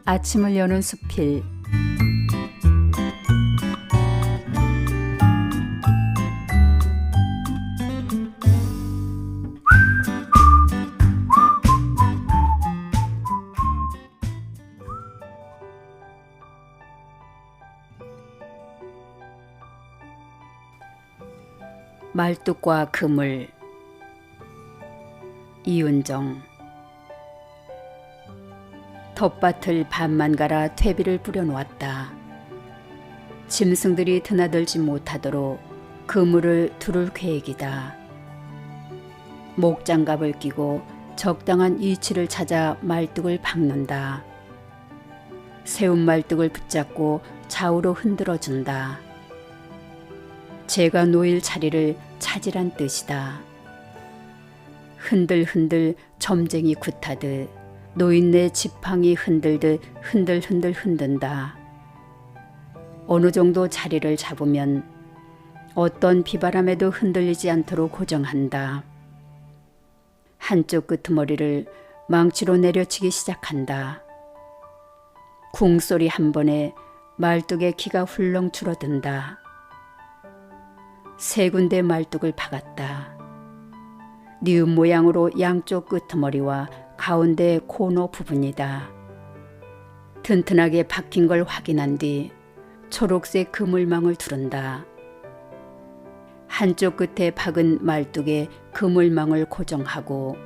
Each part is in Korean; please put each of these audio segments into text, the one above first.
아침을 여는 수필. 말뚝과 그물. 이윤정. 텃밭을 반만 갈아 퇴비를 뿌려놓았다. 짐승들이 드나들지 못하도록 그물을 두를 계획이다. 목장갑을 끼고 적당한 위치를 찾아 말뚝을 박는다. 세운 말뚝을 붙잡고 좌우로 흔들어준다. 재가 놓일 자리를 찾으란 뜻이다. 흔들흔들 점쟁이 굿하듯 노인네 지팡이 흔들듯 흔들흔들 흔든다. 어느 정도 자리를 잡으면 어떤 비바람에도 흔들리지 않도록 고정한다. 한쪽 끄트머리를 망치로 내려치기 시작한다. 궁소리 한 번에 말뚝의 키가 훌렁 줄어든다. 세 군데 말뚝을 박았다. 니은 모양으로 양쪽 끄트머리와 가운데 코너 부분이다. 튼튼하게 박힌 걸 확인한 뒤 초록색 그물망을 두른다. 한쪽 끝에 박은 말뚝에 그물망을 고정하고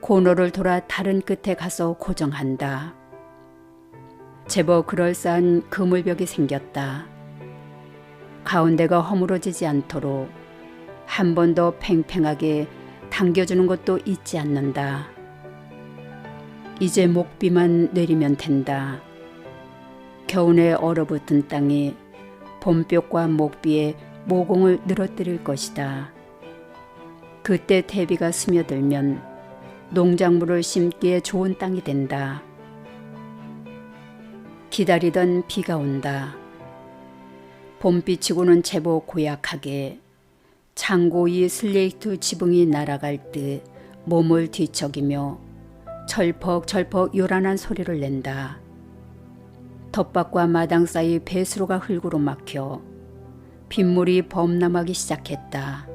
코너를 돌아 다른 끝에 가서 고정한다. 제법 그럴싸한 그물벽이 생겼다. 가운데가 허물어지지 않도록 한 번 더 팽팽하게 당겨주는 것도 잊지 않는다. 이제 목비만 내리면 된다. 겨우내 얼어붙은 땅이 봄볕과 목비에 모공을 늘어뜨릴 것이다. 그때 퇴비가 스며들면 농작물을 심기에 좋은 땅이 된다. 기다리던 비가 온다. 봄비치고는 제법 고약하게 창고 위 슬레이트 지붕이 날아갈 듯 몸을 뒤척이며 철퍽철퍽 요란한 소리를 낸다. 텃밭과 마당 사이 배수로가 흙으로 막혀 빗물이 범람하기 시작했다.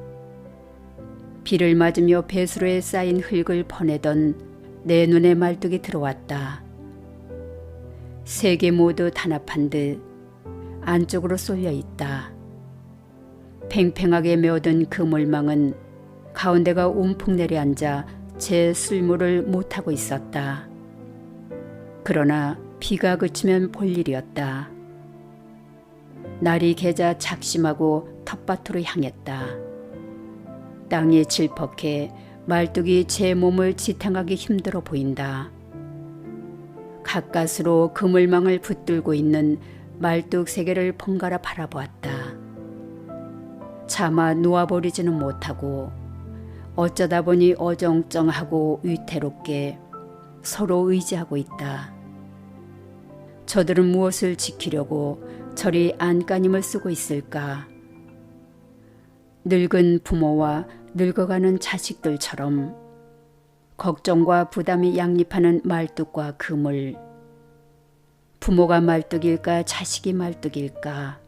비를 맞으며 배수로에 쌓인 흙을 퍼내던 내 눈에 말뚝이 들어왔다. 세 개 모두 단합한 듯 안쪽으로 쏠려 있다. 팽팽하게 메어든 그물망은 가운데가 움푹 내려앉아 제 쓸모를 못하고 있었다. 그러나 비가 그치면 볼 일이었다. 날이 개자 작심하고 텃밭으로 향했다. 땅이 질퍽해 말뚝이 제 몸을 지탱하기 힘들어 보인다. 가까스로 그물망을 붙들고 있는 말뚝 세 개를 번갈아 바라보았다. 차마 놓아버리지는 못하고 어쩌다 보니 어정쩡하고 위태롭게 서로 의지하고 있다. 저들은 무엇을 지키려고 저리 안간힘을 쓰고 있을까? 늙은 부모와 늙어가는 자식들처럼 걱정과 부담이 양립하는 말뚝과 그물. 부모가 말뚝일까 자식이 말뚝일까?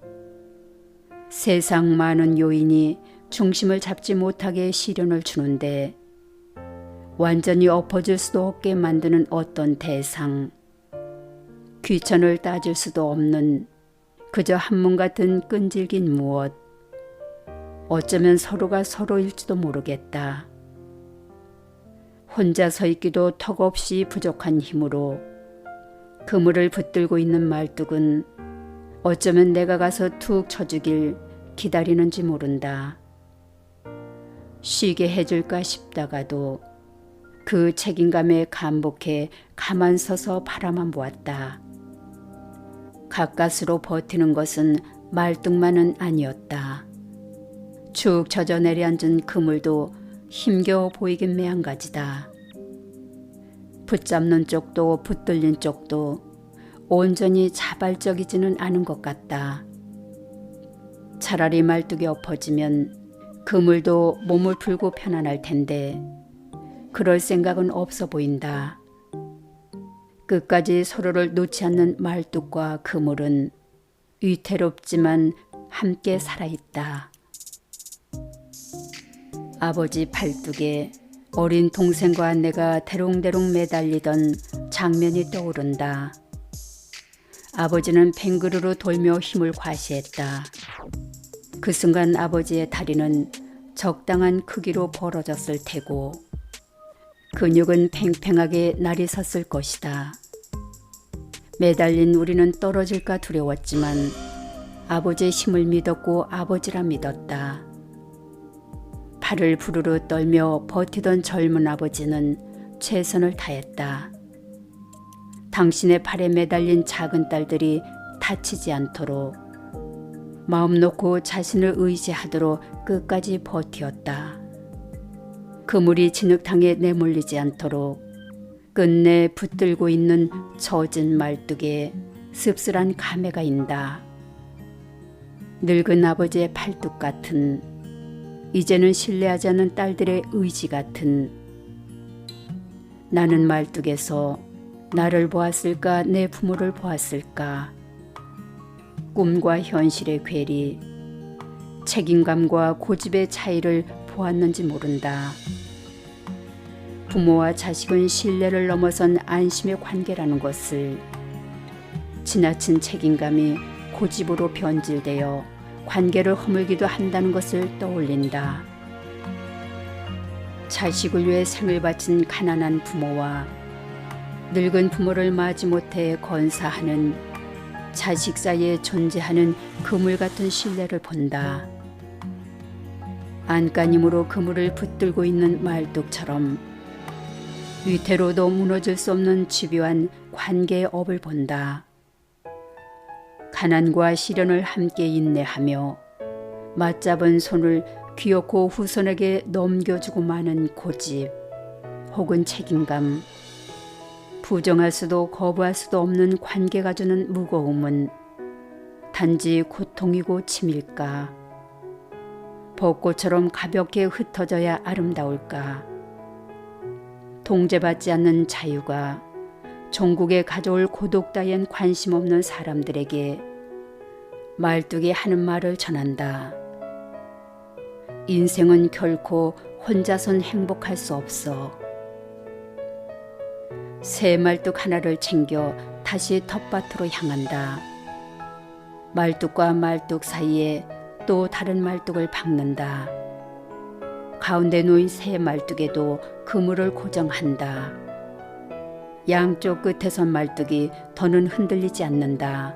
세상 많은 요인이 중심을 잡지 못하게 시련을 주는데 완전히 엎어질 수도 없게 만드는 어떤 대상, 귀천을 따질 수도 없는 그저 한문 같은 끈질긴 무엇, 어쩌면 서로가 서로일지도 모르겠다. 혼자 서 있기도 턱없이 부족한 힘으로 그물을 붙들고 있는 말뚝은 어쩌면 내가 가서 툭 쳐주길 기다리는지 모른다. 쉬게 해줄까 싶다가도 그 책임감에 감복해 가만 서서 바라만 보았다. 가까스로 버티는 것은 말뚝만은 아니었다. 축 젖어 내려앉은 그물도 힘겨워 보이긴 매한가지다. 붙잡는 쪽도 붙들린 쪽도 온전히 자발적이지는 않은 것 같다. 차라리 말뚝이 엎어지면 그물도 몸을 풀고 편안할 텐데 그럴 생각은 없어 보인다. 끝까지 서로를 놓지 않는 말뚝과 그물은 위태롭지만 함께 살아있다. 아버지 팔뚝에 어린 동생과 내가 대롱대롱 매달리던 장면이 떠오른다. 아버지는 뱅그르르 돌며 힘을 과시했다. 그 순간 아버지의 다리는 적당한 크기로 벌어졌을 테고 근육은 팽팽하게 날이 섰을 것이다. 매달린 우리는 떨어질까 두려웠지만 아버지의 힘을 믿었고 아버지라 믿었다. 팔을 부르르 떨며 버티던 젊은 아버지는 최선을 다했다. 당신의 팔에 매달린 작은 딸들이 다치지 않도록 마음 놓고 자신을 의지하도록 끝까지 버티었다. 그물이 진흙탕에 내몰리지 않도록 끝내 붙들고 있는 젖은 말뚝에 씁쓸한 감회가 인다. 늙은 아버지의 팔뚝 같은, 이제는 신뢰하지 않는 딸들의 의지 같은, 나는 말뚝에서 나를 보았을까, 내 부모를 보았을까. 꿈과 현실의 괴리, 책임감과 고집의 차이를 보았는지 모른다. 부모와 자식은 신뢰를 넘어선 안심의 관계라는 것을, 지나친 책임감이 고집으로 변질되어 관계를 허물기도 한다는 것을 떠올린다. 자식을 위해 생을 바친 가난한 부모와 늙은 부모를 마지못해 건사하는 자식 사이에 존재하는 그물 같은 신뢰를 본다. 안간힘으로 그물을 붙들고 있는 말뚝처럼 위태로도 무너질 수 없는 집요한 관계의 업을 본다. 가난과 시련을 함께 인내하며 맞잡은 손을 귀엽고 후손에게 넘겨주고 마는 고집 혹은 책임감, 부정할 수도 거부할 수도 없는 관계가 주는 무거움은 단지 고통이고 침일까? 벚꽃처럼 가볍게 흩어져야 아름다울까? 통제받지 않는 자유가 종국에 가져올 고독 따윈 관심 없는 사람들에게 말뚝이 하는 말을 전한다. 인생은 결코 혼자선 행복할 수 없어. 새 말뚝 하나를 챙겨 다시 텃밭으로 향한다. 말뚝과 말뚝 사이에 또 다른 말뚝을 박는다. 가운데 놓인 새 말뚝에도 그물을 고정한다. 양쪽 끝에선 말뚝이 더는 흔들리지 않는다.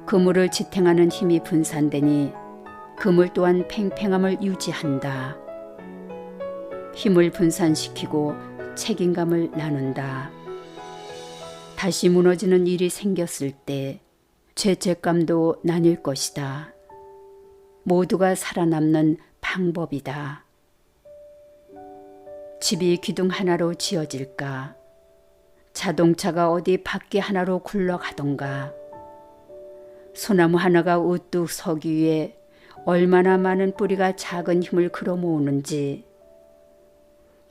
그물을 지탱하는 힘이 분산되니 그물 또한 팽팽함을 유지한다. 힘을 분산시키고 책임감을 나눈다. 다시 무너지는 일이 생겼을 때 죄책감도 나뉠 것이다. 모두가 살아남는 방법이다. 집이 기둥 하나로 지어질까? 자동차가 어디 바퀴 하나로 굴러가던가? 소나무 하나가 우뚝 서기 위해 얼마나 많은 뿌리가 작은 힘을 끌어 모으는지,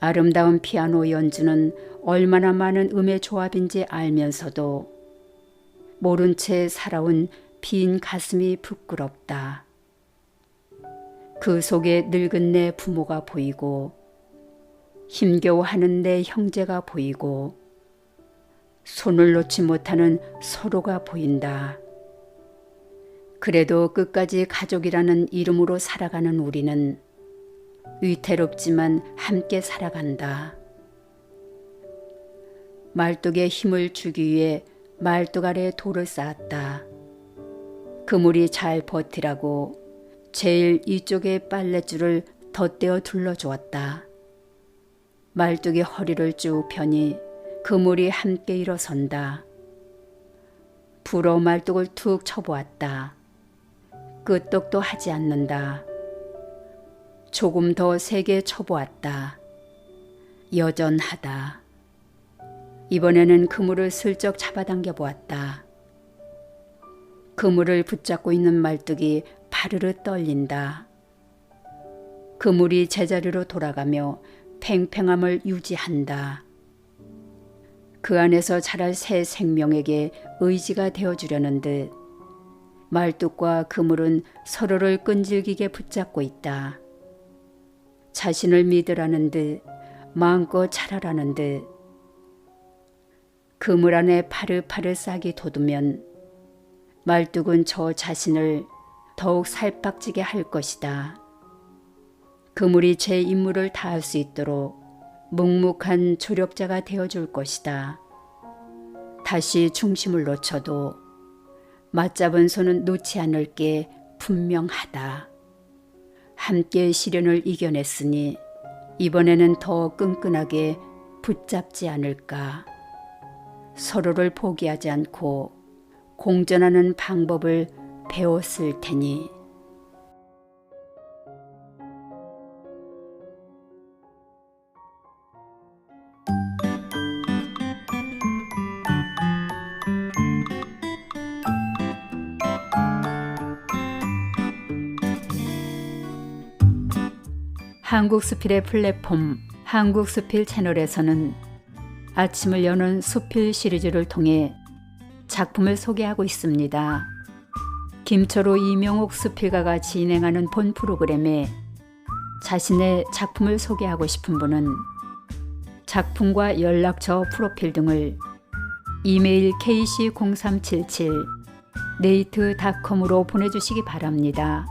아름다운 피아노 연주는 얼마나 많은 음의 조합인지 알면서도 모른 채 살아온 빈 가슴이 부끄럽다. 그 속에 늙은 내 부모가 보이고 힘겨워하는 내 형제가 보이고 손을 놓지 못하는 서로가 보인다. 그래도 끝까지 가족이라는 이름으로 살아가는 우리는 위태롭지만 함께 살아간다. 말뚝에 힘을 주기 위해 말뚝 아래 돌을 쌓았다. 그물이 잘 버티라고 제일 이쪽에 빨랫줄을 덧대어 둘러주었다. 말뚝이 허리를 쭉 펴니 그물이 함께 일어선다. 불어 말뚝을 툭 쳐보았다. 끄떡도 하지 않는다. 조금 더 세게 쳐보았다. 여전하다. 이번에는 그물을 슬쩍 잡아당겨 보았다. 그물을 붙잡고 있는 말뚝이 파르르 떨린다. 그물이 제자리로 돌아가며 팽팽함을 유지한다. 그 안에서 자랄 새 생명에게 의지가 되어주려는 듯 말뚝과 그물은 서로를 끈질기게 붙잡고 있다. 자신을 믿으라는 듯 마음껏 자라라는 듯 그물 안에 파릇파릇 싹이 돋으면 말뚝은 저 자신을 더욱 살박지게 할 것이다. 그물이 제 임무를 다할 수 있도록 묵묵한 조력자가 되어줄 것이다. 다시 중심을 놓쳐도 맞잡은 손은 놓지 않을 게 분명하다. 함께 시련을 이겨냈으니 이번에는 더 끈끈하게 붙잡지 않을까. 서로를 포기하지 않고 공존하는 방법을 배웠을 테니. 한국수필의 플랫폼 한국수필 채널에서는 아침을 여는 수필 시리즈를 통해 작품을 소개하고 있습니다. 김철호 이명옥 수필가가 진행하는 본 프로그램에 자신의 작품을 소개하고 싶은 분은 작품과 연락처 프로필 등을 이메일 kc0377@네이트닷컴으로 보내주시기 바랍니다.